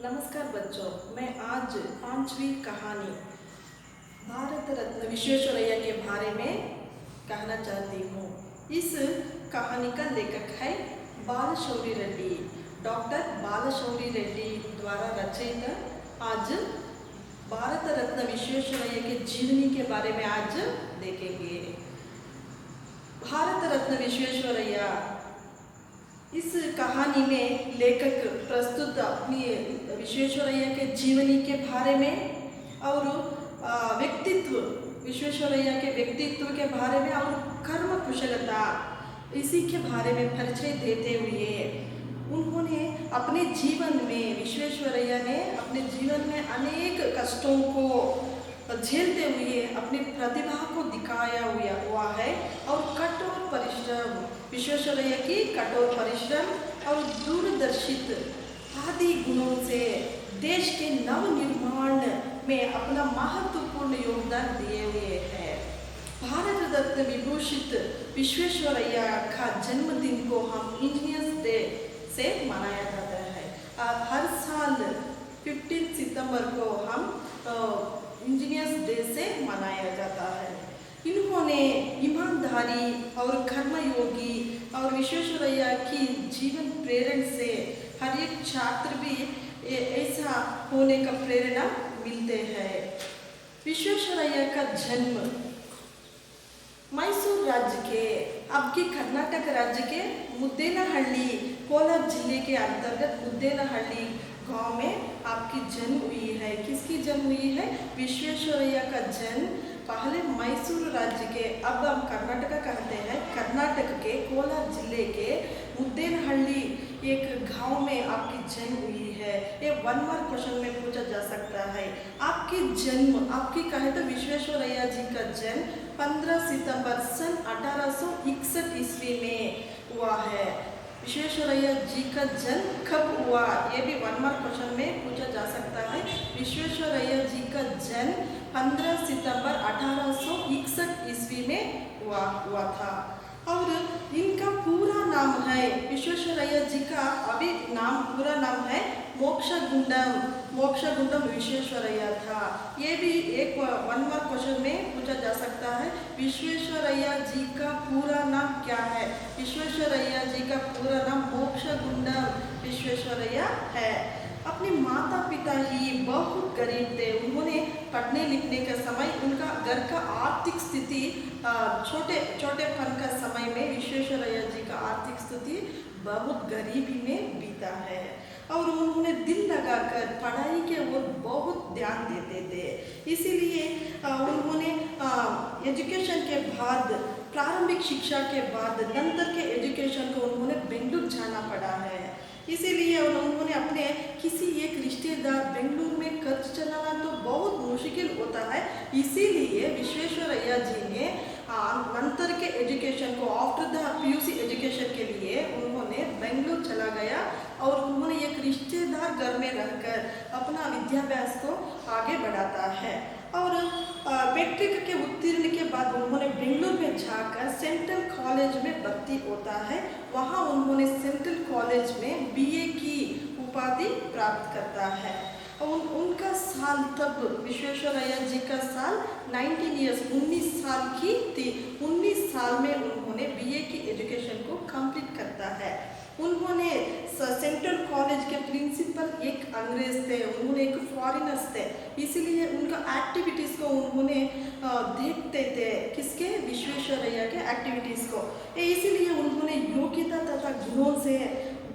नमस्कार बच्चों, मैं आज पांचवी कहानी भारत रत्न विश्वेश्वरैया के बारे में कहना चाहती हूँ। इस कहानी का लेखक है बालशौरी रेड्डी। डॉक्टर बालशौरी रेड्डी द्वारा रचित आज भारत रत्न विश्वेश्वरैया के जीवनी के बारे में आज देखेंगे। भारत रत्न विश्वेश्वरैया, इस कहानी में लेखक प्रस्तुत अपनी विश्वेश्वरैया के जीवनी के बारे में और व्यक्तित्व, विश्वेश्वरैया के व्यक्तित्व के बारे में और कर्म कुशलता, इसी के बारे में परिचय देते हुए उन्होंने अपने जीवन में, विश्वेश्वरैया ने अपने जीवन में अनेक कष्टों को झेलते हुए अपनी प्रतिभा को दिखाया हुआ है और कठोर परिश्रम, विश्वेश्वरैया की कठोर परिश्रम और दूरदर्शित आदि गुणों से देश के नवनिर्माण में अपना महत्वपूर्ण योगदान दिए हुए हैं। भारत रत्न विभूषित विश्वेश्वरैया का जन्मदिन को हम इंजीनियर्स डे से मनाया जाता है। हर साल 15 सितंबर को हम इंजीनियर्स डे से मनाया जाता है। इन्होंने ईमानदारी और कर्मयोगी और विश्वेश्वरैया की जीवन प्रेरणा से हर एक छात्र भी ऐसा होने का प्रेरणा मिलते हैं। विश्वेश्वरैया का जन्म मैसूर राज्य के, अब के कर्नाटक राज्य के मुद्देनहಳ್ಳಿ, कोलार जिले के अंतर्गत मुद्देनहಳ್ಳಿ गांव में आपकी जन्म हुई है। किसकी जन्म हुई है? विश्वेश्वरैया का जन्म पहले मैसूर राज्य के, अब हम कर्नाटक कहते हैं, कर्नाटक के कोलार जिले के मुद्देनहಳ್ಳಿ एक गांव में आपकी जन्म हुई है। ये 1 मार्क क्वेश्चन में पूछा जा सकता है। आपकी जन्म, आपकी कहे तो विश्वेश्वरैया जी का जन्म 15 सितंबर सन 1861 ईस्वी में हुआ है। विश्वेश्वरैया जी का जन्म कब हुआ, ये भी 1 मार्क क्वेश्चन में पूछा जा सकता है। विश्वेश्वरैया जी का जन्म 15 सितंबर 1861 ईस्वी में हुआ था। और इनका पूरा नाम है, विश्वेश्वरैया जी का अभी पूरा नाम है मोक्षगुंडम विश्वेश्वरैया था। ये भी एक 1 मार्क क्वेश्चन में पूछा जा सकता है। विश्वेश्वरैया जी का पूरा नाम क्या है? विश्वेश्वरैया जी का पूरा नाम मोक्षगुंडम विश्वेश्वरैया है। अपने माता पिता ही बहुत गरीब थे। उन्होंने पढ़ने लिखने के समय उनका घर का आर्थिक स्थिति, छोटेपन का समय में विश्वेश्वरैया जी का आर्थिक स्थिति बहुत गरीबी में बीता है और उन्होंने दिल लगाकर पढ़ाई के ओर बहुत ध्यान देते थे। इसीलिए उन्होंने एजुकेशन के बाद, प्रारंभिक शिक्षा के बाद नंतर के एजुकेशन को उन्होंने बेंगलुरु जाना पड़ा है। इसीलिए उन्होंने अपने किसी एक रिश्तेदार बेंगलुरु में खर्च चलाना तो बहुत मुश्किल होता है। इसीलिए विश्वेश्वरैया जी ने नंतर के एजुकेशन को, आफ्टर द पीयूसी एजुकेशन के लिए उन्होंने बेंगलुरु चला गया और उन्होंने एक रिश्तेदार घर में रहकर अपना विद्याभ्यास को आगे बढ़ाता है। और मैट्रिक के उत्तीर्ण के बाद उन्होंने बेंगलुरु में जाकर सेंट्रल कॉलेज में भर्ती होता है। वहाँ उन्होंने सेंट्रल कॉलेज में बीए की उपाधि प्राप्त करता है। और उनका साल, तब विश्वेश्वरैया जी का साल 19 ईयर्स, 19 साल की थी। 19 साल में उन्होंने बीए की एजुकेशन को कंप्लीट करता है। उन्होंने सेंट्रल कॉलेज के प्रिंसिपल एक अंग्रेज थे, उन्होंने एक फॉरेनर्स थे। इसीलिए उनका एक्टिविटीज़ को उन्होंने देखते थे, किसके? विश्वेश्वरैया के एक्टिविटीज़ को। इसीलिए उन्होंने योग्यता तथा गुणों से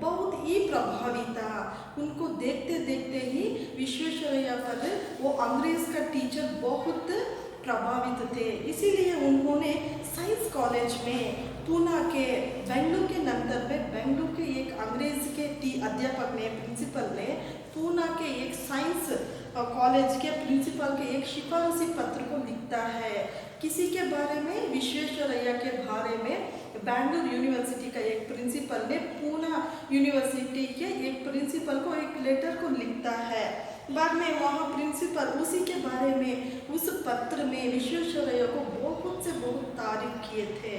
बहुत ही प्रभावित था। उनको देखते देखते ही विश्वेश्वरैया पर वो अंग्रेज का टीचर बहुत प्रभावित थे। इसीलिए उन्होंने साइंस कॉलेज में पूना के, बेंगलुरु के नंतर में बेंगलुरु के एक अंग्रेज के अध्यापक ने, प्रिंसिपल ने पूना के एक साइंस कॉलेज के प्रिंसिपल के एक सिफारिशी पत्र को लिखता है। किसी के बारे में? विश्वेश्वरैया के बारे में। बेंगलुरु यूनिवर्सिटी का एक प्रिंसिपल ने पूना यूनिवर्सिटी के एक प्रिंसिपल को एक लेटर को लिखता है। बाद में वहाँ प्रिंसिपल उसी के बारे में, उस पत्र में विश्वेश्वरैया को बहुत से बहुत तारीफ किए थे।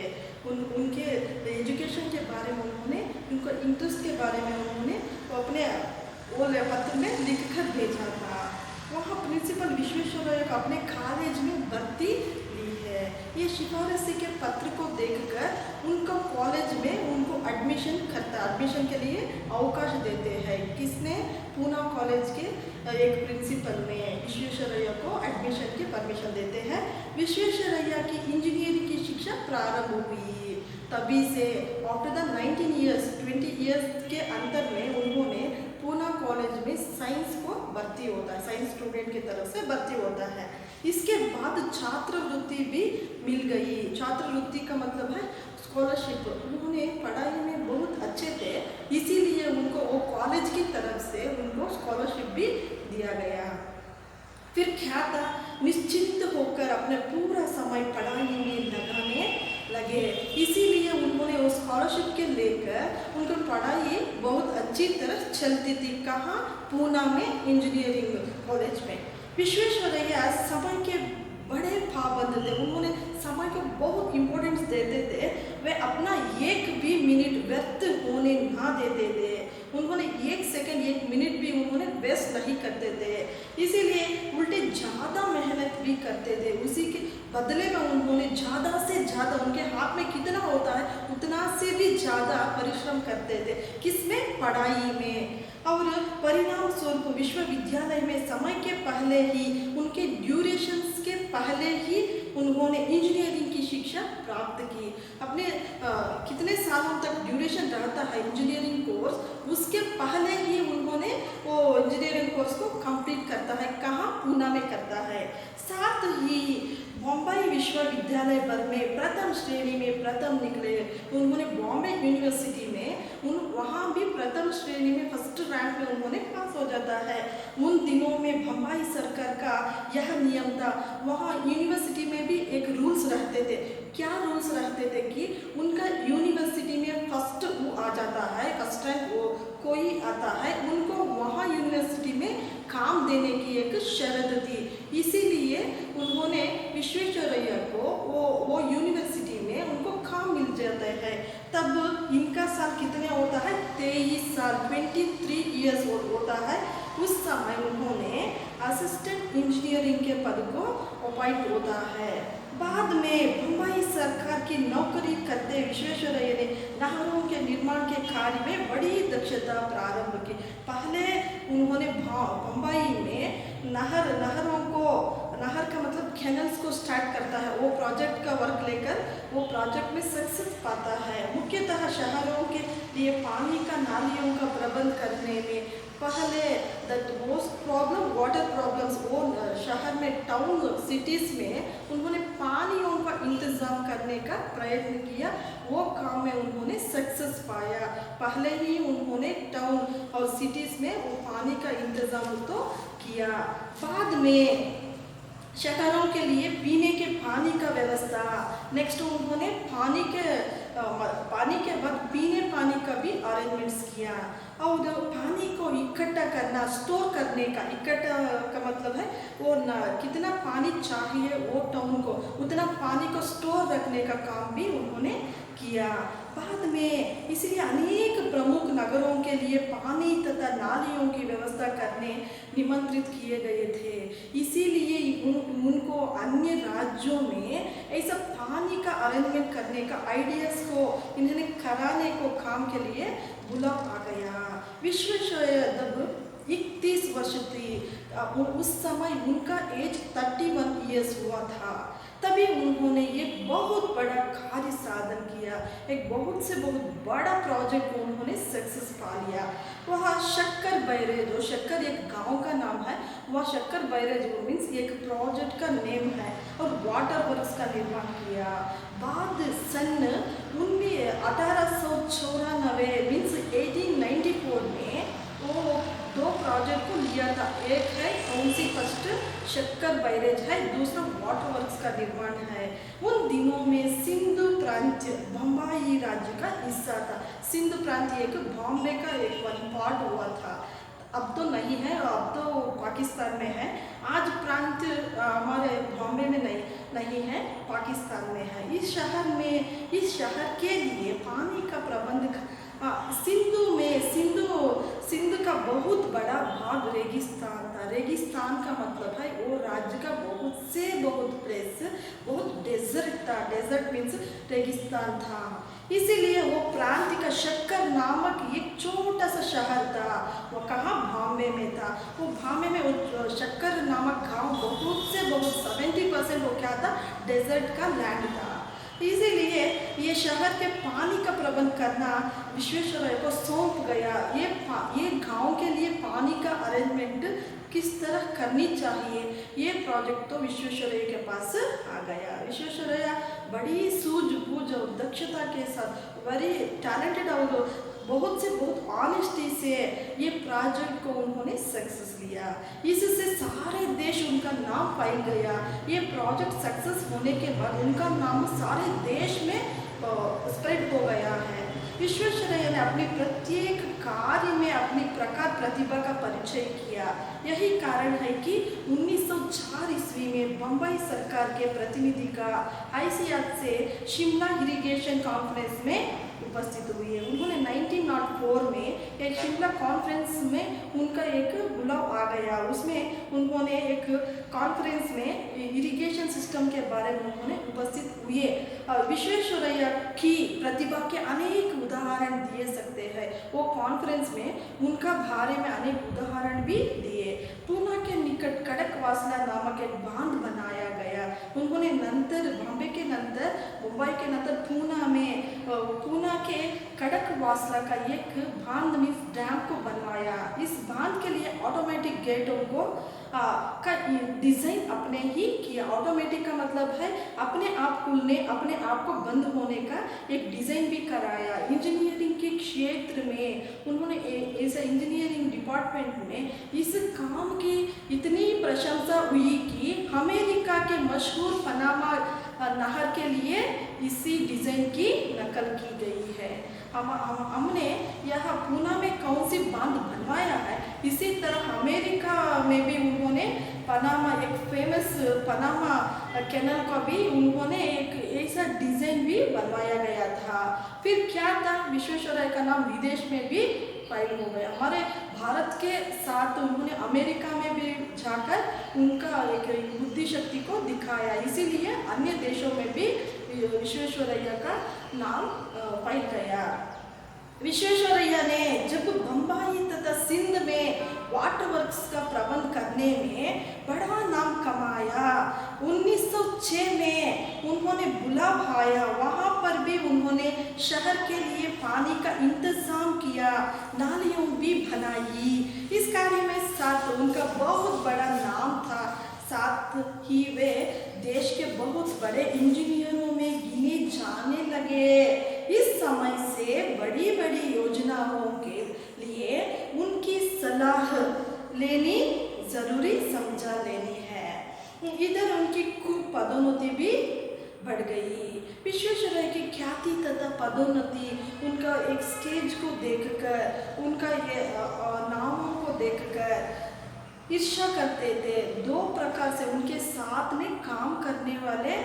उनके एजुकेशन के बारे में उन्होंने, उनका इंटरेस्ट के बारे में उन्होंने अपने वो पत्र में लिखकर भेजा था। वहाँ प्रिंसिपल विश्वेश्वरैया को अपने कॉलेज में भर्ती ली है। ये सिफारिशी के पत्र को देखकर उनका कॉलेज में उनको एडमिशन के लिए अवकाश देते हैं। किसने? पूना कॉलेज के एक प्रिंसिपल ने विश्वेश्वरैया को एडमिशन की परमिशन देते हैं। विश्वेश्वरैया की इंजीनियरिंग की शिक्षा प्रारंभ हुई। तभी से आफ्टर द 20 ईयर्स के अंतर में उन्होंने पूना कॉलेज में साइंस को भर्ती होता है, साइंस स्टूडेंट की तरफ से भर्ती होता है। इसके बाद छात्रवृत्ति भी मिल गई। छात्रवृत्ति का मतलब है स्कॉलरशिप। उन्होंने पढ़ाई में बहुत अच्छे थे, इसीलिए उनको वो कॉलेज की तरफ से उनको स्कॉलरशिप भी दिया गया। फिर क्या था, निश्चिंत होकर अपने पूरा समय पढ़ाई में लगाने लगे। इसीलिए उन्होंने वो स्कॉलरशिप के लेकर उनकी पढ़ाई बहुत अच्छी तरह चलती थी। कहाँ? पूना में इंजीनियरिंग कॉलेज में। विश्वेश्वरैया समय के बड़े पाबंद थे। उन्होंने समय को बहुत इम्पोर्टेंस देते थे। वे अपना एक भी मिनट व्यर्थ होने ना देते थे। उन्होंने 1 सेकंड 1 मिनट भी उन्होंने वेस्ट नहीं करते थे। इसीलिए उल्टे ज़्यादा मेहनत भी करते थे। उसी के बदले में उन्होंने ज़्यादा से ज़्यादा, उनके हाथ में कितना होता है उतना से भी ज़्यादा परिश्रम करते थे। किसमें? पढ़ाई में। और परिणाम स्वरूप विश्वविद्यालय में समय के पहले ही, उनके ड्यूरेशंस के पहले ही उन्होंने इंजीनियरिंग की शिक्षा प्राप्त की। अपने कितने सालों तक ड्यूरेशन रहता है इंजीनियरिंग कोर्स, उसके पहले ही उन्होंने वो इंजीनियरिंग कोर्स को कंप्लीट करता है। कहाँ? पूना में करता है। साथ ही बॉम्बे विश्वविद्यालय भर में प्रथम श्रेणी में प्रथम निकले। उन्होंने बॉम्बे यूनिवर्सिटी में वहाँ भी प्रथम श्रेणी में फर्स्ट रैंक में उन्होंने पास हो जाता है। उन दिनों में बम्बई सरकार का यह नियम था। वहाँ यूनिवर्सिटी में भी एक रूल्स रहते थे। क्या रूल्स रहते थे कि उनका यूनिवर्सिटी में फर्स्ट वो आ जाता है, फर्स्ट रैंक वो कोई आता है, उनको वहाँ यूनिवर्सिटी में काम देने की एक शर्त थी। इसीलिए उन्होंने विश्वेश्वरैया को वो यूनिवर्सिटी में उनको काम मिल जाता है। तब इनका साल कितने होता है? 23 साल, 23 ईयर्स होता है। उस समय उन्होंने असिस्टेंट इंजीनियरिंग के पद को अपॉइंट होता है। बाद में बम्बई सरकार की नौकरी करते विश्वेश्वरैया ने नहरों के निर्माण के कार्य में बड़ी दक्षता प्रारंभ की। पहले उन्होंने बम्बई में नहर का मतलब कैनल्स को स्टार्ट करता है। वो प्रोजेक्ट का वर्क लेकर वो प्रोजेक्ट में सक्सेस पाता है। मुख्यतः शहरों के लिए पानी का नालियों का प्रबंध करने में पहले वाटर प्रॉब्लम्स, वो शहर में टाउन सिटीज़ में उन्होंने पानियों का इंतज़ाम करने का प्रयत्न किया। वो काम में उन्होंने सक्सेस पाया। पहले ही उन्होंने टाउन और सिटीज़ में वो पानी का इंतज़ाम तो किया। बाद में शहरों के लिए पीने के पानी का व्यवस्था, नेक्स्ट उन्होंने पानी के बाद पीने पानी का भी अरेंजमेंट्स किया। और पानी को इकट्ठा करना, स्टोर करने का, इकट्ठा का मतलब है वो कितना पानी चाहिए वो टाउन को, उतना पानी को स्टोर रखने का काम भी उन्होंने किया। बाद में इसलिए अनेक प्रमुख नगरों के लिए पानी तथा नालियों की व्यवस्था करने निमंत्रित किए गए थे। इसीलिए उनको अन्य राज्यों में ऐसा पानी का अरेंजमेंट करने का आइडियाज़ को इन्होंने कराने को काम के लिए बुला आ गया। विश्वेश्वरैया जब 31 वर्ष थी, उस समय उनका एज 31 ईयर्स हुआ था। तभी उन्होंने ये बहुत बड़ा कार्य साधन किया। एक बहुत बड़ा प्रोजेक्ट उन्होंने सक्सेस पा लिया। वह शक्कर बैरेज, शक्कर एक गांव का नाम है, वह शक्कर बैरेज मीन्स एक प्रोजेक्ट का नेम है, और वाटर वर्क्स का निर्माण किया। बाद सन 1894 मीन्स 1894 में वो 2 प्रोजेक्ट को लिया था। एक है कौन सी? फर्स्ट शक्कर बैरेज है, दूसरा वाटर वर्क्स का निर्माण है। उन दिनों में सिंधु प्रांत बम्बई राज्य का हिस्सा था। सिंधु प्रांत एक बॉम्बे का एक पार्ट हुआ था। अब तो नहीं है, अब तो पाकिस्तान में है। आज प्रांत हमारे बॉम्बे में नहीं है, पाकिस्तान में है। इस शहर के लिए पानी का प्रबंध सिंधु का बहुत बड़ा रेगिस्तान था। रेगिस्तान का मतलब है वो राज्य का बहुत से बहुत प्लेस, बहुत डेजर्ट था। डेजर्ट मीन्स रेगिस्तान था। इसीलिए वो प्रांत का शक्कर नामक एक छोटा सा शहर था। वो कहाँ? बॉम्बे में था। वो बॉम्बे में वो शक्कर नामक गांव बहुत से बहुत 70% वो क्या था? डेजर्ट का लैंड था। इसीलिए ये शहर के पानी का प्रबंध करना विश्वेश्वरैया को सौंप गया। ये गांव के लिए पानी का अरेंजमेंट किस तरह करनी चाहिए, ये प्रोजेक्ट तो विश्वेश्वरैया के पास आ गया। विश्वेश्वरैया बड़ी सूझबूझ और दक्षता के साथ, वेरी टैलेंटेड और बहुत से बहुत ऑनेस्टी से ये प्रोजेक्ट को उन्होंने सक्सेस लिया। इससे सारे देश उनका नाम फैल गया। ये प्रोजेक्ट सक्सेस होने के बाद उनका नाम सारे देश में स्प्रेड हो गया है। विश्वेश्वरैया ने अपने प्रत्येक कार्य में अपनी प्रकार प्रतिभा का परिचय किया। यही कारण है कि 1904 ईस्वी में बम्बई सरकार के प्रतिनिधि का हैसियत से शिमला इरिगेशन कॉन्फ्रेंस में उपस्थित हुई है। उन्होंने 1904 में एक शिमला कॉन्फ्रेंस में उनका एक बुलाव आ गया। उसमें उन्होंने एक कॉन्फ्रेंस में इरिगेशन सिस्टम के बारे में उन्होंने उपस्थित हुए। विश्वेश्वरैया की प्रतिभा के अनेक उदाहरण दिए सकते हैं। वो कॉन्फ्रेंस में उनका बारे में अनेक उदाहरण भी दिए। पूना के निकट खड़कवासला नामक एक बांध बनाया गया। उन्होंने नंतर बॉम्बे के नंतर, मुंबई के नंतर पूना में, पूना के खड़कवासला का एक बांध मीन्स डैम को बनवाया। इस बांध के लिए ऑटोमेटिक गेटों को का डिज़ाइन अपने ही किया। ऑटोमेटिक का मतलब है अपने आप खुलने, अपने आप को बंद होने का एक डिज़ाइन भी कराया। इंजीनियरिंग के क्षेत्र में उन्होंने ऐसे इंजीनियरिंग डिपार्टमेंट में इस काम की इतनी प्रशंसा हुई कि अमेरिका के मशहूर पनामा नहर के लिए इसी डिज़ाइन की नकल की गई है। हमने यहाँ पूना में कौन सी बांध बनवाया है, इसी तरह अमेरिका में भी उन्होंने पनामा, एक फेमस पनामा कैनाल का भी उन्होंने एक ऐसा डिज़ाइन भी बनवाया गया था। फिर क्या था? विश्वेश्वरैया का नाम विदेश में भी फैल हो गया। हमारे भारत के साथ उन्होंने अमेरिका में भी जाकर उनका एक बुद्धि शक्ति को दिखाया। इसीलिए अन्य देशों में भी विश्वेश्वरैया का नाम फैल गया। विश्वेश्वरैया ने जब बम्बई तथा सिंध में वाटर वर्क्स का प्रबंध करने में बड़ा नाम कमाया। 1906 में उन्होंने बुलाव आया, वहाँ पर भी उन्होंने शहर के लिए पानी का इंतजाम किया, नालियों भी बनाई। इस कार्य में साथ उनका बहुत बड़ा नाम था। साथ ही वे देश के बहुत बड़े इंजीनियरों में गिने जाने लगे। इस समय से बड़ी बड़ी योजनाओं के लिए उनकी सलाह लेनी जरूरी समझा लेनी है। इधर उनकी खूब पदोन्नति भी बढ़ गई। विश्वेश्वरैया की ख्याति तथा पदोन्नति उनका एक स्टेज को देखकर, उनका ये नामों को देखकर ईर्ष्या करते थे। दो प्रकार से उनके साथ में काम करने वाले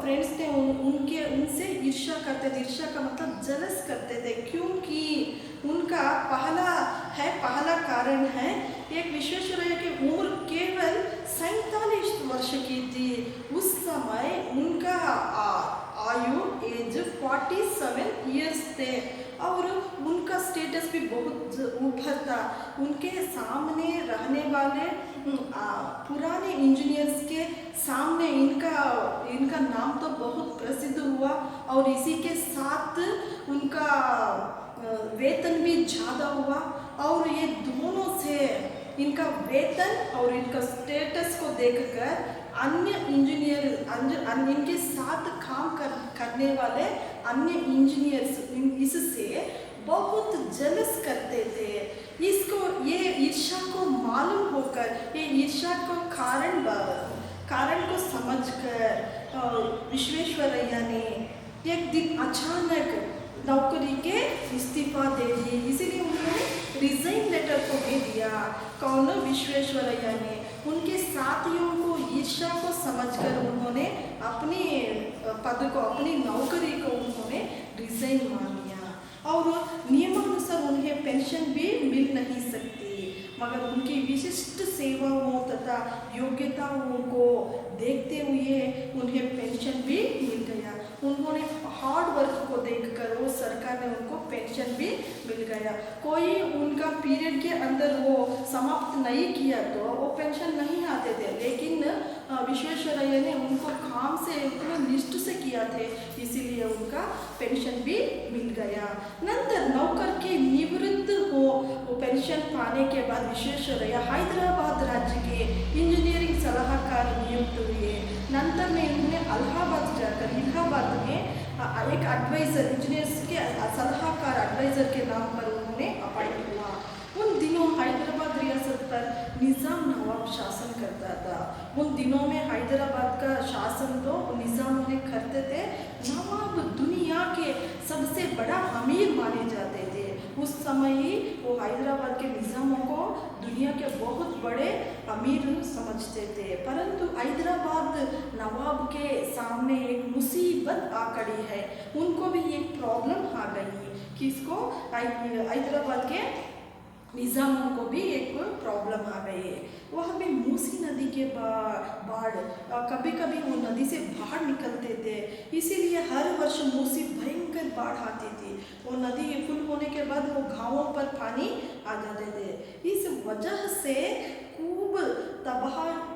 फ्रेंड्स थे, उनसे ईर्ष्या करते थे। ईर्ष्या का मतलब जलस करते थे, क्योंकि उनका पहला कारण है, एक विश्वेश्वरैया की उम्र केवल 47 वर्ष की थी। उस समय उनका आयु एज 47 ईयर्स थे और उनका स्टेटस भी बहुत ऊपर था। उनके सामने रहने वाले पुराने इंजीनियर्स के सामने इनका नाम तो बहुत प्रसिद्ध हुआ और इसी के साथ उनका वेतन भी ज़्यादा हुआ। और ये दोनों से इनका वेतन और इनका स्टेटस को देखकर अन्य इंजीनियर, इनके साथ काम करने वाले अन्य इंजीनियर्स इससे बहुत जलस करते थे। ये ईर्ष्या को मालूम होकर, ये ईर्ष्या को कारण को समझकर विश्वेश्वरैया ने एक दिन अचानक नौकरी के इस्तीफा दे दिए। इसीलिए उन्होंने रिजाइन लेटर को भी दिया। कौन? विश्वेश्वरैया ने। उनके साथियों को ईर्ष्या को समझकर उन्होंने अपने पद को, अपनी नौकरी को उन्होंने रिजाइन मान लिया और नियमानुसार उन्हें पेंशन भी मिल नहीं सकती। मगर उनकी विशिष्ट सेवाओं तथा योग्यताओं को देखते हुए उन्हें पेंशन भी मिल गया। उन्होंने हार्ड वर्क को देखकर वो सरकार ने उनको पेंशन भी मिल गया। कोई उनका पीरियड के अंदर वो समाप्त नहीं किया तो वो पेंशन नहीं आते थे, लेकिन विश्वेश्वरैया ने उनको काम से उन्होंने निष्ठ से किया थे, इसीलिए उनका पेंशन भी मिल गया। नंतर नौकर के निवृत्त हो वो पेंशन पाने के बाद विश्वेश्वरैया हैदराबाद राज्य के इंजीनियरिंग सलाहकार नियुक्त हुए। नंतर में उन्होंने इलाहाबाद जाकर इलाहाबाद में एक एडवाइजर, इंजीनियर्स के सलाहकार एडवाइजर के नाम पर उन्होंने अपॉइंट हुआ। उन दिनों हैदराबाद रियासत पर निज़ाम नवाब शासन करता था। उन दिनों में हैदराबाद का शासन तो निज़ाम ने करते थे। नवाब दुनिया के सबसे बड़ा अमीर माने जाते थे। उस समय ही वो हैदराबाद के निज़ामों को दुनिया के बहुत बड़े अमीर समझते थे। परंतु हैदराबाद नवाब के सामने एक मुसीबत आ खड़ी है। उनको भी एक प्रॉब्लम आ गई, किसको? हैदराबाद के निज़ामों को भी एक प्रॉब्लम आ गई है। वहाँ पे मूसी नदी के बाढ़, कभी कभी वो नदी से बाहर निकलते थे, इसीलिए हर वर्ष मूसी भयंकर बाढ़ आती थी। वो नदी फुल होने के बाद वो गांवों पर पानी आ जाते थे। इस वजह से खूब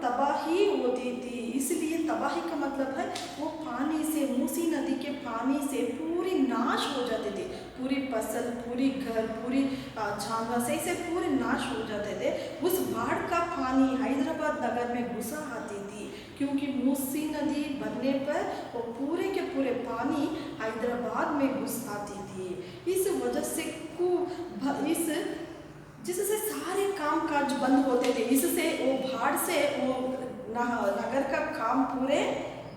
तबाही होती थी। इसलिए तबाही का मतलब है वो पानी से, मूसी नदी के पानी से पूरी नाश हो जाती थी। पूरी फसल, पूरी घर, पूरी जानवर से पूरे नाश हो जाते थे। उस बाढ़ का पानी हैदराबाद नगर में घुसा आती थी, क्योंकि मूसी नदी बनने पर वो पूरे के पूरे पानी हैदराबाद में घुस आती थी। इस वजह से जिससे सारे काम काज बंद होते थे। इससे वो बाढ़ से वो नगर का काम पूरे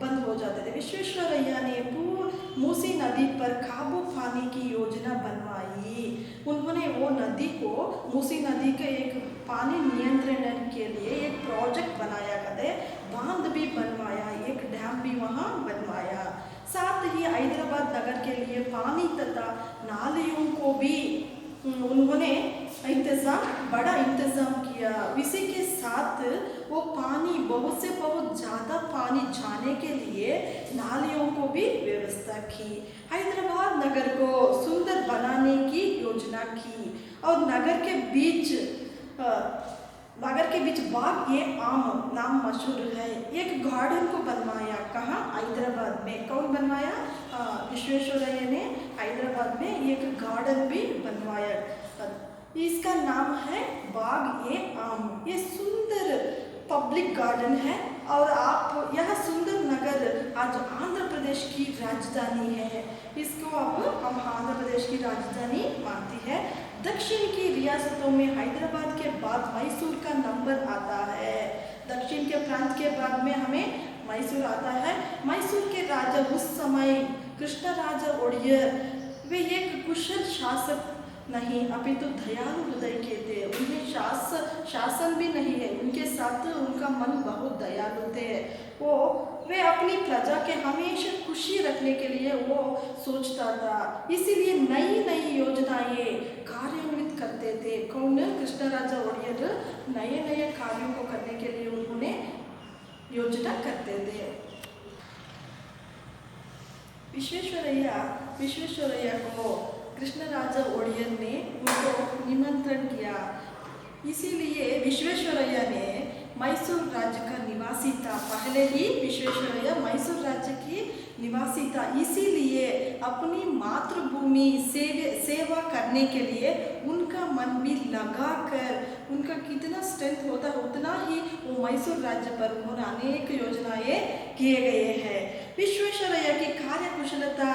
बंद हो जाते थे। विश्वेश्वरैया ने मूसी नदी पर काबू पाने की योजना बनवाई। उन्होंने वो नदी को, मूसी नदी के एक पानी नियंत्रण के लिए एक प्रोजेक्ट बनाया, कदे बांध भी बनवाया, एक डैम भी वहाँ बनवाया। साथ ही हैदराबाद नगर के लिए पानी तथा नालियों को भी उन्होंने बड़ा इंतज़ाम किया। इसी के साथ वो पानी, बहुत से बहुत ज़्यादा पानी जाने के लिए नालियों को भी व्यवस्था की। हैदराबाद नगर को सुंदर बनाने की योजना की और नगर के बीच बाग ये आम नाम मशहूर है, एक गार्डन को बनवाया। कहाँ? हैदराबाद में। कौन बनवाया? विश्वेश्वरैया ने हैदराबाद में एक गार्डन भी बनवाया। इसका नाम है बाग ये आम। ये सुंदर पब्लिक गार्डन है और आप यह सुंदर नगर आज आंध्र प्रदेश की राजधानी है। इसको अब हम आंध्र प्रदेश की राजधानी मानती है। दक्षिण की रियासतों में हैदराबाद के बाद मैसूर का नंबर आता है। दक्षिण के प्रांत के बाद में हमें मैसूर आता है। मैसूर के राजा उस समय कृष्णराजा ओडियर, वे एक कुशल शासक नहीं अपितु दयालु हृदय के थे। उन्हें शासन भी नहीं है, उनके साथ उनका मन बहुत दयालु थे। वे अपनी प्रजा के हमेशा खुशी रखने के लिए वो सोचता था, इसीलिए नई नई योजनाएं कार्यान्वित करते थे। कौन? कृष्णराजा ओडियर नए नए कार्यों को करने के लिए उन्होंने योजना करते थे। विश्वेश्वरैया को कृष्णराजा ओडियर ने उनको निमंत्रण किया, इसीलिए विश्वेश्वरैया ने मैसूर राज्य का निवासी था। पहले ही विश्वेश्वरैया मैसूर राज्य की निवासी था, इसीलिए अपनी मातृभूमि सेवा करने के लिए उनका मन भी लगाकर, उनका कितना स्ट्रेंथ होता है उतना ही वो मैसूर राज्य पर उन्होंने अनेक योजनाएं किए गए हैं। विश्वेश्वरैया की कार्यकुशलता,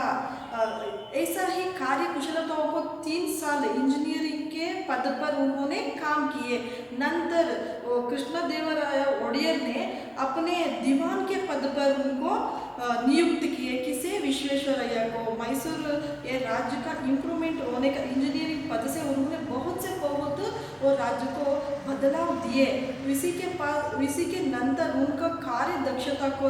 ऐसा ही कार्यकुशलताओं को 3 साल इंजीनियरिंग के पद पर उन्होंने काम किए। नंतर कृष्णदेवराय ओडियर ने अपने दीवान के पद पर उनको नियुक्त किए। किसे? विश्वेश्वरैया को। मैसूर ये राज्य का इम्प्रूवमेंट होने का इंजीनियरिंग पद से उन्होंने बहुत से बहुत वो राज्य को बदलाव दिए। इसी के नंतर उनका कार्य दक्षता को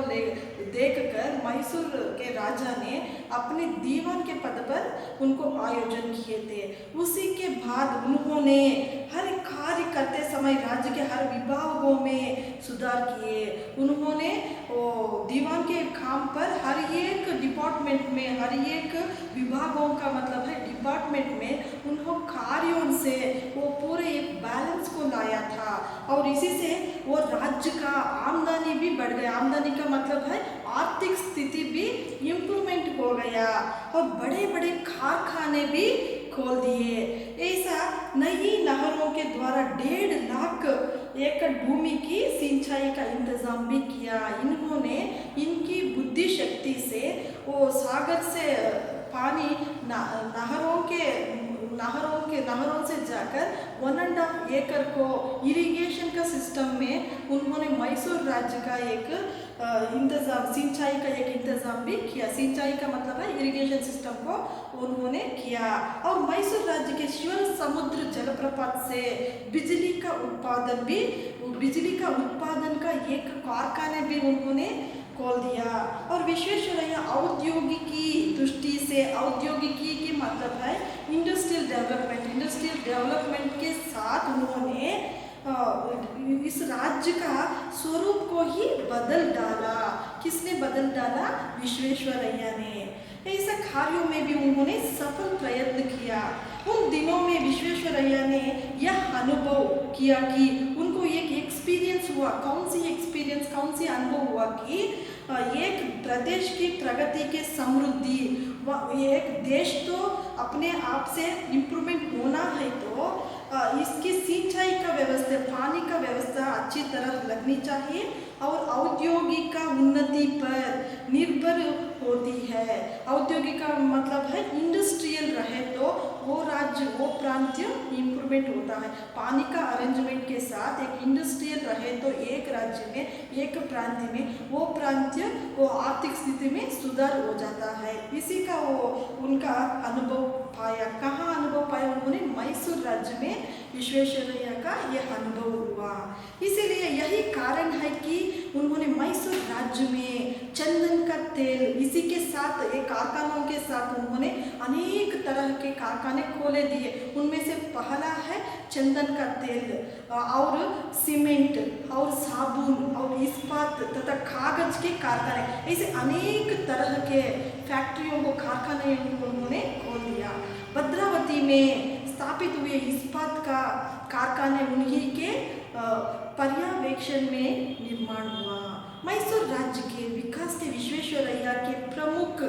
देखकर मैसूर के राजा ने अपने दीवान के पद पर उनको आयोजन किए थे। उसी के बाद उन्होंने हर कार्य करते समय समय राज्य के हर विभागों में सुधार किए। उन्होंने दीवान के काम पर हर एक डिपार्टमेंट में, हर एक विभागों का मतलब है डिपार्टमेंट में उन्होंने कार्यों से वो पूरे एक बैलेंस को लाया था और इसी से वो राज्य का आमदनी भी बढ़ गया। आमदनी का मतलब है आर्थिक स्थिति भी इम्प्रूवमेंट हो गया और बड़े बड़े कारखाने भी खोल दिए। ऐसा नई नहरों के द्वारा 1.5 लाख एकड़ भूमि की सिंचाई का इंतजाम भी किया। इन्होंने इनकी बुद्धि शक्ति से वो सागर से पानी नहरों से जाकर 1.5 एकड़ को इरिगेशन का सिस्टम में उन्होंने मैसूर राज्य का एक इंतजाम, सिंचाई का एक इंतजाम भी किया। सिंचाई का मतलब है इरिगेशन सिस्टम को उन्होंने किया और मैसूर राज्य के शिव समुद्र जलप्रपात से बिजली का उत्पादन का एक कारखाने भी उन्होंने खोल दिया। और विश्वेश्वरैया औद्योगिकी दृष्टि से, औद्योगिकी की मतलब है इंडस्ट्रियल डेवलपमेंट के साथ उन्होंने इस राज्य का स्वरूप को ही बदल डाला। किसने बदल डाला? विश्वेश्वरैया ने। ऐसा कार्यों में भी उन्होंने सफल प्रयत्न किया। उन दिनों में विश्वेश्वरैया ने यह अनुभव किया कि उनको एक एक्सपीरियंस हुआ। कौन सी अनुभव हुआ कि एक प्रदेश की प्रगति के समृद्धि, एक देश तो अपने आप से इम्प्रूवमेंट होना है तो इसकी सिंचाई का व्यवस्था, पानी का व्यवस्था अच्छी तरह लगनी चाहिए और औद्योगिक का उन्नति पर निर्भर होती है। औद्योगिक का मतलब है इंडस्ट्रियल रहे तो वो राज्य, वो प्रांत्य इम्प्रूवमेंट होता है। पानी का अरेंजमेंट के साथ एक इंडस्ट्रियल रहे तो एक राज्य में, एक प्रांत्य में वो प्रांत्य वो आर्थिक स्थिति में सुधार हो जाता है। इसी का वो उनका अनुभव पाया। कहाँ अनुभव पाया उन्होंने? मैसूर राज्य में विश्वेश्वरैया का यह अनुभव हुआ। इसीलिए यही कारण है कि उन्होंने मैसूर राज्य में चंदन का तेल, इसी के साथ एक कारखानों के साथ उन्होंने अनेक तरह के कारखाने खोले दिए। उनमें से पहला है चंदन का तेल और सीमेंट और साबुन और इस्पात तथा कागज के कारखाने, ऐसे अनेक तरह के फैक्ट्रियों को, कारखाने को उन्होंने खोल दिया। भद्रावती में स्थापित हुए इस्पात का कारखाने उन्हीं के पर्यवेक्षण में निर्माण हुआ। मैसूर राज्य के विकास के विश्वेश्वरैया के प्रमुख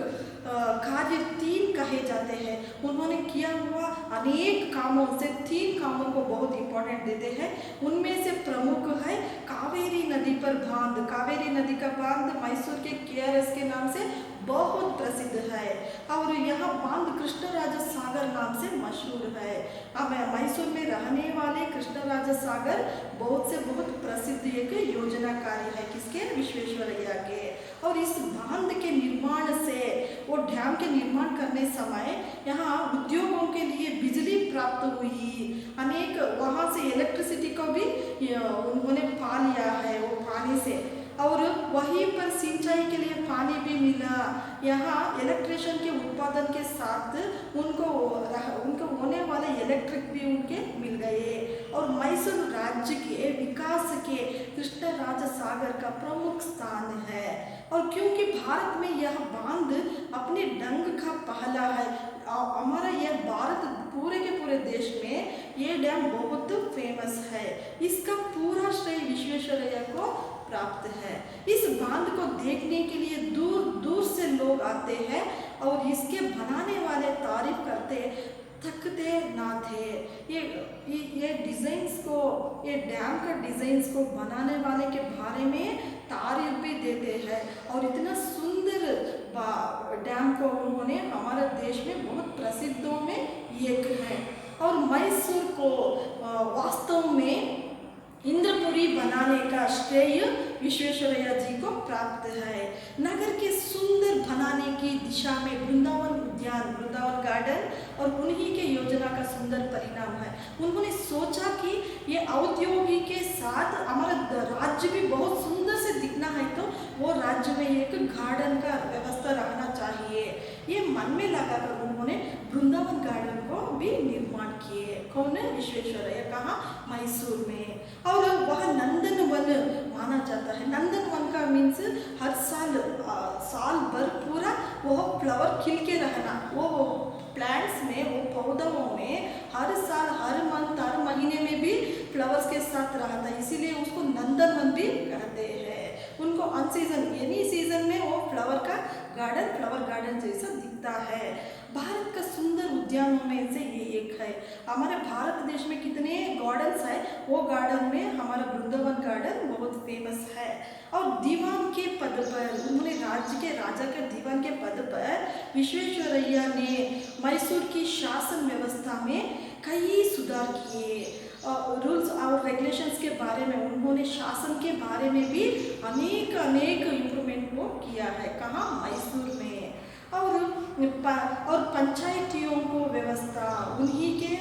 कार्य 3 कहे जाते हैं। उन्होंने किया हुआ अनेक कामों से 3 कामों को बहुत इंपॉर्टेंट देते हैं। उनमें से प्रमुख है कावेरी नदी पर बांध। कावेरी नदी का बांध मैसूर के KRS के नाम से बहुत प्रसिद्ध है और यह बांध कृष्णराज सागर नाम से मशहूर है। अब मैसूर में रहने वाले कृष्णराज सागर बहुत प्रसिद्ध एक योजनाकारी है। किसके? विश्वेश्वरैया के। और इस बांध के निर्माण से, वो डैम के निर्माण करने समय यहाँ उद्योगों के लिए बिजली प्राप्त हुई। अनेक वहाँ से इलेक्ट्रिसिटी को भी उन्होंने पा लिया है वो पानी से, और वहीं पर सिंचाई के लिए पानी भी मिला। यहाँ इलेक्ट्रिशियन के उत्पादन के साथ उनको होने वाले इलेक्ट्रिक भी उनके मिल गए। और मैसूर राज्य के विकास के कृष्णराज सागर का प्रमुख स्थान है। और क्योंकि भारत में यह बांध अपने ढंग का पहला है, हमारा यह भारत पूरे के पूरे देश में ये डैम बहुत फेमस है। इसका पूरा श्रेय विश्वेश्वरैया को प्राप्त है। इस बांध को देखने के लिए दूर दूर से लोग आते हैं और इसके बनाने वाले तारीफ करते, थकते ना थे। ये डिजाइन्स को, ये डैम का डिजाइन्स को बनाने वाले के बारे में तारीफ भी देते हैं और इतना सुंदर डैम को उन्होंने हमारे देश में बहुत प्रसिद्धों में एक है। और मैसूर को वास्तव में इंद्रपुरी बनाने का श्रेय विश्वेश्वरैया जी को प्राप्त है। नगर के सुंदर बनाने की दिशा में वृंदावन उद्यान, वृंदावन गार्डन और उन्हीं के योजना का सुंदर परिणाम है। उन्होंने सोचा कि ये औद्योगिक के साथ हमारा राज्य भी बहुत सुंदर से दिखना है तो वो राज्य में एक गार्डन का व्यवस्था रखना चाहिए। ये मन में लगाकर उन्होंने वृंदावन गार्डन को भी निर्माण किए। कौन है? विश्वेश्वरैया। कहाँ? मैसूर में। और वह नंदन वन माना जाता है। नंदन वन का मीन्स हर साल साल भर पूरा वो फ्लावर खिल के रहना, वो प्लांट्स में, वो पौधों में हर साल, हर मंथ, हर महीने में भी फ्लावर्स के साथ रहता है, इसीलिए उसको नंदन वन भी कहते हैं। उनको अन सीजन, एनी सीजन में वो फ्लावर गार्डन जैसा दिखता है। भारत का सुंदर उद्यानों में से ये एक है। हमारे भारत देश में कितने गार्डन्स है, वो गार्डन में हमारा वृंदावन गार्डन बहुत फेमस है। और दीवान के पद पर, उन्होंने राज्य के राजा के दीवान के पद पर विश्वेश्वरैया ने मैसूर की शासन व्यवस्था में कई सुधार किए। रूल्स और रेगुलेशंस के बारे में, उन्होंने शासन के बारे में भी अनेक इम्प्रूवमेंट को किया है। कहाँ? मैसूर में। और पंचायतियों को व्यवस्था, उन्हीं के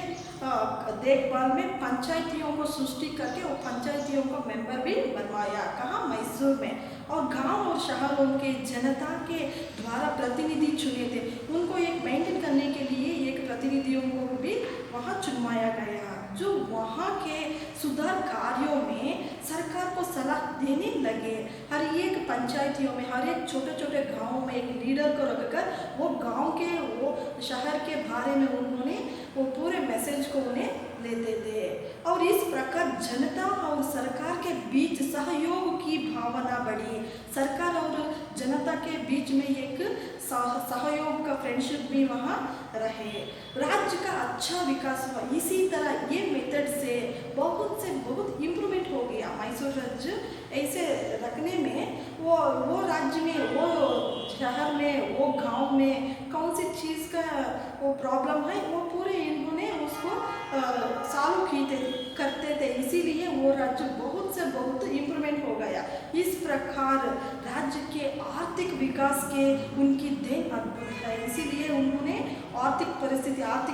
देखभाल में पंचायतियों को सृष्टि करके वो पंचायतियों को मेंबर भी बनवाया। कहाँ? मैसूर में। और गांव और शहरों के जनता के द्वारा प्रतिनिधि चुने थे, उनको एक मेंटेन करने के लिए एक प्रतिनिधियों को भी वहाँ चुनवाया गया, जो वहाँ के सुधार कार्यों में सरकार को सलाह देने लगे। हर एक पंचायतियों में, हर एक छोटे छोटे गाँव में एक लीडर को रखकर वो गांव के, वो शहर के बारे में उन्होंने वो पूरे मैसेज को उन्हें लेते थे। और इस प्रकार जनता और सरकार के बीच सहयोग की भावना बढ़ी। सरकार और जनता के बीच में एक सहयोग का फ्रेंडशिप भी वहाँ रहे। राज्य का अच्छा विकास हुआ। इसी तरह ये मेथड से बहुत इम्प्रूवमेंट हो गया। मैसूर राज्य ऐसे रखने में वो राज्य में, वो शहर में, वो गांव में कौन सी चीज़ का वो प्रॉब्लम है, वो पूरे इन्होंने उसको सॉल्व करते थे, इसीलिए वो राज्य बहुत से बहुत इम्प्रूवमेंट हो गया। इस प्रकार राज्य के आर्थिक विकास के उनकी देन अद्भुत है, इसीलिए उन्होंने आर्थिक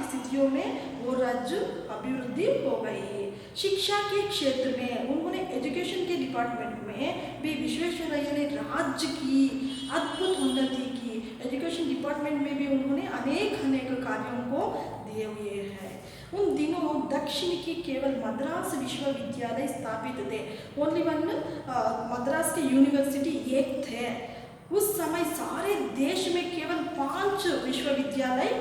स्थितियों में वो राज्य अभिवृद्धि हो गई। शिक्षा के क्षेत्र में उन्होंने एजुकेशन के डिपार्टमेंट में भी विश्वेश्वरैया ने राज्य की अद्भुत उन्नति की। एजुकेशन डिपार्टमेंट में भी उन्होंने अनेक कार्यों को दिए हुए हैं। उन दिनों दक्षिण की केवल मद्रास विश्वविद्यालय स्थापित थे। ओनली वन मद्रास के यूनिवर्सिटी एक थे। उस समय सारे देश में केवल 5 विश्वविद्यालय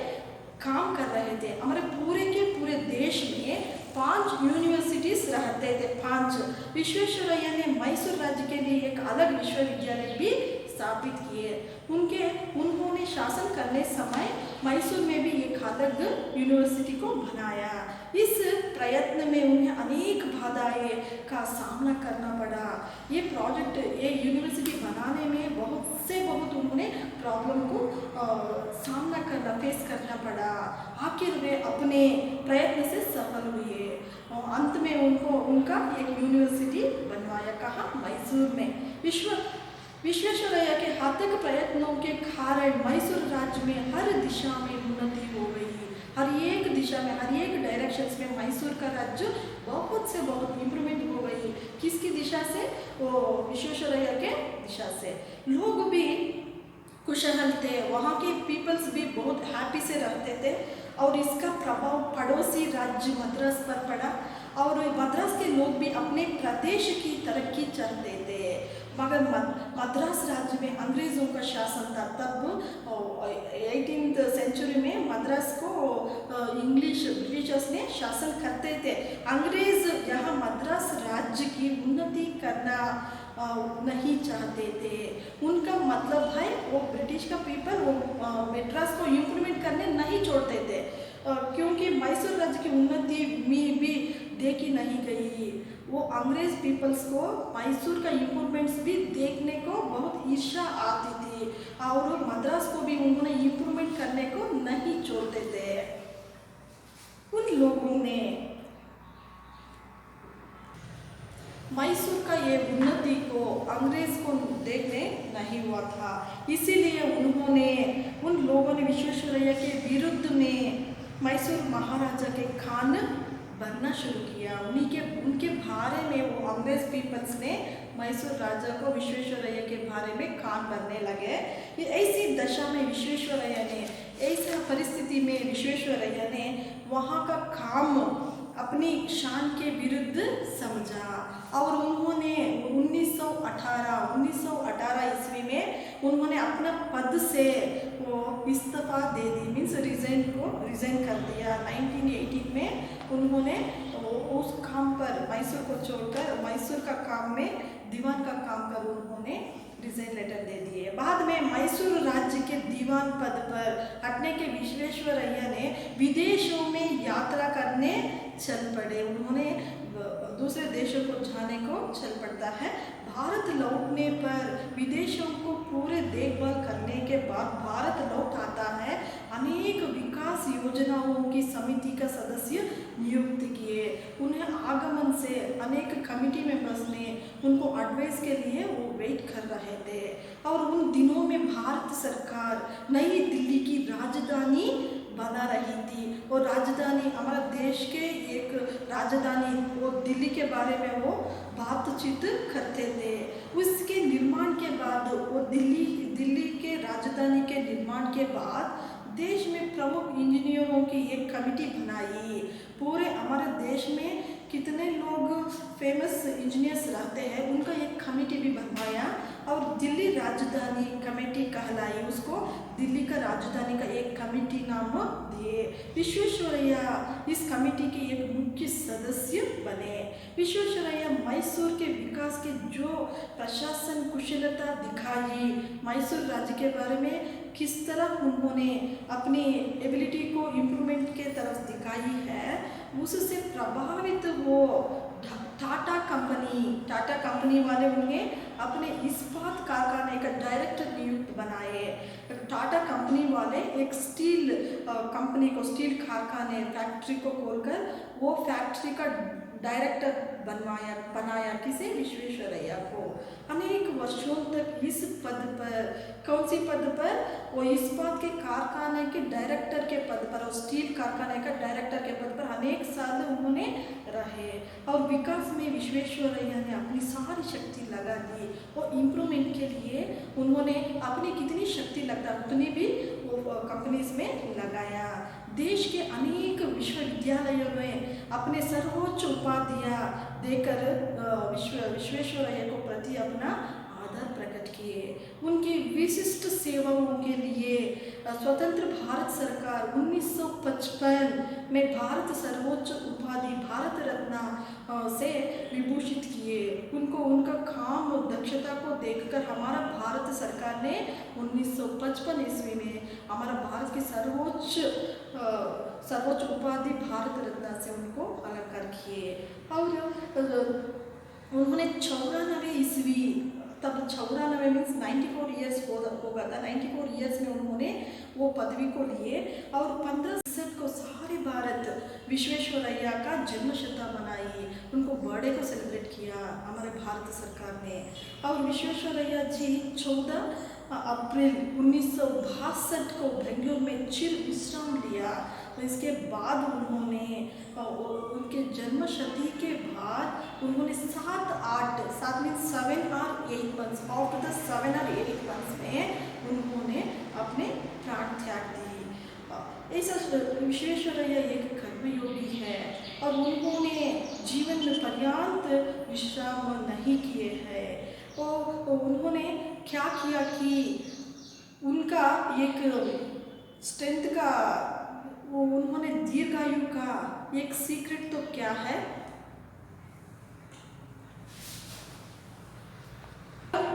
काम कर रहे थे। हमारे पूरे देश में 5 यूनिवर्सिटीज रहते थे। 5 विश्वेश्वरैया ने मैसूर राज्य के लिए एक अलग विश्वविद्यालय भी स्थापित किए। उन्होंने शासन करने समय मैसूर में भी एक अलग यूनिवर्सिटी को बनाया। इस प्रयत्न में उन्हें अनेक बाधाएं का सामना करना पड़ा। ये यूनिवर्सिटी बनाने में बहुत उन्होंने प्रॉब्लम को फेस करना पड़ा। आखिर वे अपने प्रयत्न से सफल हुए और अंत में उनका एक यूनिवर्सिटी बनवाया। कहाँ? मैसूर में। विश्वेश्वरैया के अथक प्रयत्नों के कारण मैसूर राज्य में हर दिशा में उन्नति हो गई। हर एक दिशा में, हर एक डायरेक्शंस में मैसूर का राज्य बहुत इम्प्रूवमेंट हो गई। किसकी दिशा से? वो विश्वेश्वरैया के दिशा से। लोग भी खुशहाल थे, वहाँ के पीपल्स भी बहुत हैप्पी से रहते थे और इसका प्रभाव पड़ोसी राज्य मद्रास पर पड़ा और मद्रास के लोग भी अपने प्रदेश की तरक्की चाहते थे। मगर मद्रास राज्य में अंग्रेज़ों का शासन था। तब 18th सेंचुरी में मद्रास को ब्रिटिशर्स ने शासन करते थे। अंग्रेज यहाँ मद्रास राज्य की उन्नति करना नहीं चाहते थे। उनका मतलब है वो ब्रिटिश का पीपल वो मद्रास को इम्प्लीमेंट करने नहीं छोड़ते थे, क्योंकि मैसूर राज्य की उन्नति में भी देखी नहीं गई। वो अंग्रेज पीपल्स को मैसूर का इम्प्रूवमेंट्स भी देखने को बहुत ईर्ष्या आती थी और मद्रास को भी उन्होंने इम्प्रूवमेंट करने को नहीं छोड़ते थे। उन लोगों ने मैसूर का ये उन्नति को अंग्रेज को देखने नहीं हुआ था, इसीलिए उन लोगों ने विश्वेश्वरैया के विरुद्ध में मैसूर महाराजा के खान बनना शुरू किया। उनके बारे में वो अंग्रेज पीपल्स ने मैसूर राजा को विश्वेश्वरैया के बारे में खान बनने लगे। ऐसी दशा में ऐसा परिस्थिति में विश्वेश्वरैया ने वहाँ का काम अपनी शान के विरुद्ध समझा। था और उन्होंने 1918 ईस्वी में उन्होंने अपना पद से वो इस्तीफा दे दी, मीन्स रिजाइन कर दिया। 1918 में उन्होंने उस काम पर मैसूर को छोड़कर मैसूर का काम में दीवान का काम कर उन्होंने रिजाइन लेटर दे दिए। बाद में मैसूर राज्य के दीवान पद पर हटने के विश्वेश्वरैया ने विदेशों में यात्रा करने चल पड़े। उन्होंने दूसरे देशों को जाने को चल पड़ता है। भारत लौटने पर विदेशों को पूरे देखभाल करने के बाद भारत लौट आता है। अनेक विकास योजनाओं की समिति का सदस्य नियुक्त किए। उन्हें आगमन से अनेक कमिटी मेंबर्स ने उनको एडवाइस के लिए वो वेट कर रहे थे। और उन दिनों में भारत सरकार नई दिल्ली की राजधानी बना रही थी और राजधानी हमारा देश के एक राजधानी वो दिल्ली के बारे में वो बातचीत करते थे। उसके निर्माण के बाद वो दिल्ली के राजधानी के निर्माण के बाद देश में प्रमुख इंजीनियरों की एक कमेटी बनाई। पूरे हमारे देश में कितने लोग फेमस इंजीनियर्स रहते हैं उनका एक कमेटी भी बनवाया और दिल्ली राजधानी कमेटी कहलाई। उसको दिल्ली का राजधानी का एक कमेटी नाम दिए। विश्वेश्वरैया इस कमेटी के एक मुख्य सदस्य बने। विश्वेश्वरैया मैसूर के विकास के जो प्रशासन कुशलता दिखाई, मैसूर राज्य के बारे में किस तरह उन्होंने अपनी एबिलिटी को इम्प्रूवमेंट के तरफ दिखाई है, उससे प्रभावित वो टाटा कंपनी वाले उन्हें अपने इस्पात कारखाने का डायरेक्टर नियुक्त बनाए। टाटा कंपनी वाले एक स्टील कंपनी को, स्टील कारखाने फैक्ट्री को खोलकर वो फैक्ट्री का डायरेक्टर बनाया किसे, विश्वेश्वरैया को। अनेक वर्षों तक इस पद पर, कौन सी पद पर, वो इस्पात के कारखाने के डायरेक्टर के पद पर और स्टील कारखाने का डायरेक्टर के पद पर अनेक साल उन्होंने रहे। और विकास में विश्वेश्वरैया ने अपनी सारी शक्ति लगा दी और इम्प्रूवमेंट के लिए उन्होंने अपनी कितनी शक्ति लगता उतनी भी वो कंपनीज में लगाया। देश के अनेक विश्वविद्यालयों में अपने सर्वोच्च उपाधियां देकर विश्वेश्वरैया को प्रति अपना आदर प्रकट किए। उनकी विशिष्ट सेवाओं के लिए स्वतंत्र भारत सरकार 1955 में भारत सर्वोच्च उपाधि भारत रत्न से विभूषित किए। उनको उनका काम और दक्षता को देखकर हमारा भारत सरकार ने 1955 ईस्वी में हमारा भारत की सर्वोच्च उपाधि भारत रत्न से उनको अलंकार किए। और उन्होंने 94 ईस्वी, तब 94 मीन्स 94 ईयर्स होगा था, 94 ईयर्स में उन्होंने वो पदवी को लिए। और 15 को सारे भारत विश्वेश्वरैया का जन्म शताब्दी मनाई, उनको बर्थडे को सेलिब्रेट किया हमारे भारत सरकार ने। और विश्वेश्वरैया जी 14 अप्रैल 1962 को बेंगलुरु में चिर विश्राम लिया। तो इसके बाद उन्होंने उनके जन्म शती के बाद उन्होंने 7 मीन्स 7 और 8 मंथ्स, आफ्टर द 7 और 8 मंथ्स में उन्होंने अपने प्राण त्याग दिए। ऐसा विश्वेश्वरैया एक कर्मयोगी है और उन्होंने जीवन में पर्याप्त विश्राम नहीं किए हैं। और उन्होंने क्या किया कि उनका एक स्ट्रेंथ का, वो उन्होंने दीर्घायु का एक सीक्रेट तो क्या है,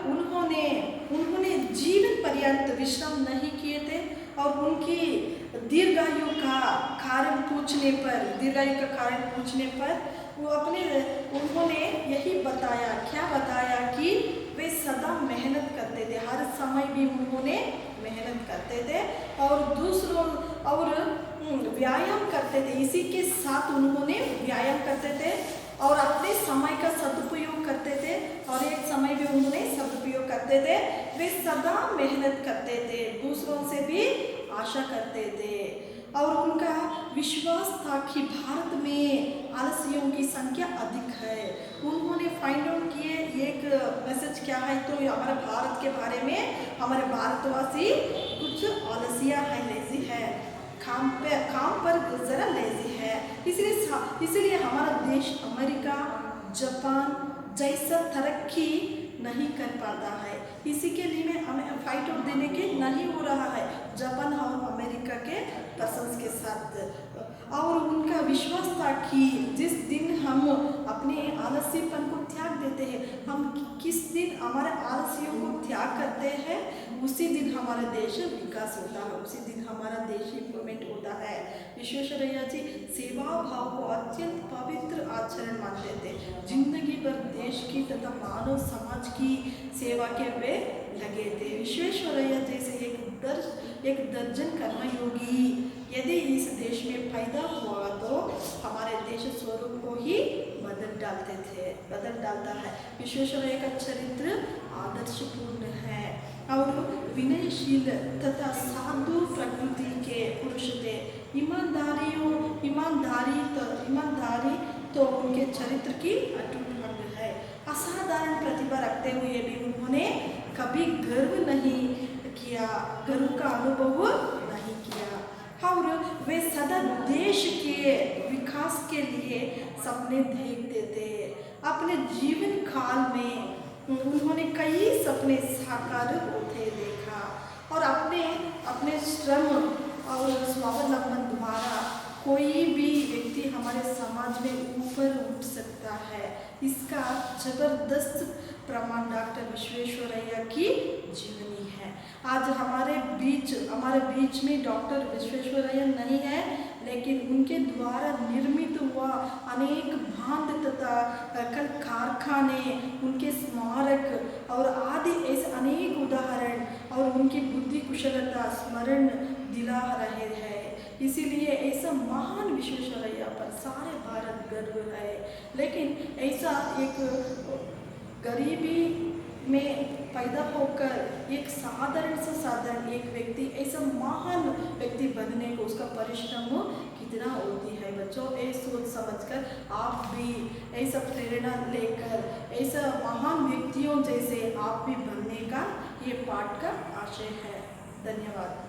उन्होंने जीवन पर्यंत विश्राम नहीं किए थे। और उनकी दीर्घायु का कारण पूछने पर वो उन्होंने यही बताया, क्या बताया कि वे सदा मेहनत करते थे, हर समय भी उन्होंने मेहनत करते थे और दूसरों और व्यायाम करते थे। इसी के साथ उन्होंने व्यायाम करते थे और अपने समय का सदुपयोग करते थे और एक समय भी उन्होंने सदुपयोग करते थे। वे सदा मेहनत करते थे, दूसरों से भी आशा करते थे। और उनका विश्वास था कि भारत में आलसियों की संख्या अधिक है। उन्होंने फाइंड आउट किए एक मैसेज क्या है, तो हमारे भारत के बारे में हमारे भारतवासी कुछ आलसिया है, लेजी है, काम पर ज़रा लेजी है। इसलिए हमारा देश अमेरिका जापान जैसा तरक्की नहीं कर पाता है। इसी के लिए हमें फाइट आउट देने के नहीं हो रहा है जापान और अमेरिका के पर्सन्स के साथ। और उनका विश्वास था कि जिस दिन हम अपने आलस्यपन को त्याग देते हैं, हम किस दिन हमारे आलस्यों को त्याग करते हैं, उसी दिन हमारा देश विकास होता है, उसी दिन हमारा देश इम्प्रूवमेंट होता है। विश्वेश्वरैया जी सेवा भाव को अत्यंत पवित्र आचरण मानते थे। जिंदगी भर देश की तथा मानव समाज की सेवा के वे लगे थे। विश्वेश्वरैया जैसे एक दर्जन कर्मयोगी यदि इस देश में पैदा हुआ तो हमारे देश स्वरूप को ही बदल डालता है। विश्वेश्वरैया का चरित्र आदर्शपूर्ण है और विनयशील तथा साधु प्रकृति के पुरुष थे। ईमानदारी तो उनके चरित्र की अटूट अंग है। असाधारण प्रतिभा रखते हुए भी उन्होंने कभी गर्व का अनुभव नहीं किया और वे सदा देश के विकास के लिए सपने देखते थे। अपने जीवन काल में उन्होंने कई सपने साकार होते देखा और अपने श्रम और स्वावलंबन द्वारा कोई भी व्यक्ति हमारे समाज में ऊपर उठ सकता है। इसका जबरदस्त प्रमाण डॉक्टर विश्वेश्वरैया की जीवनी है। आज हमारे बीच में डॉक्टर विश्वेश्वरैया नहीं है, लेकिन उनके द्वारा निर्मित हुआ अनेक बांध तथा कल कारखाने, उनके स्मारक और आदि ऐसे अनेक उदाहरण और उनकी बुद्धि कुशलता स्मरण दिला रहे हैं। इसीलिए ऐसा महान विश्वेश्वरैया पर सारे भारत गर्व है। लेकिन ऐसा एक गरीबी में पैदा होकर एक साधारण एक व्यक्ति ऐसा महान व्यक्ति बनने को उसका परिश्रम कितना होती है। बच्चों ये सोच समझकर आप भी ऐसा प्रेरणा लेकर ऐसा महान व्यक्तियों जैसे आप भी बनने का ये पाठ का आशय है। धन्यवाद।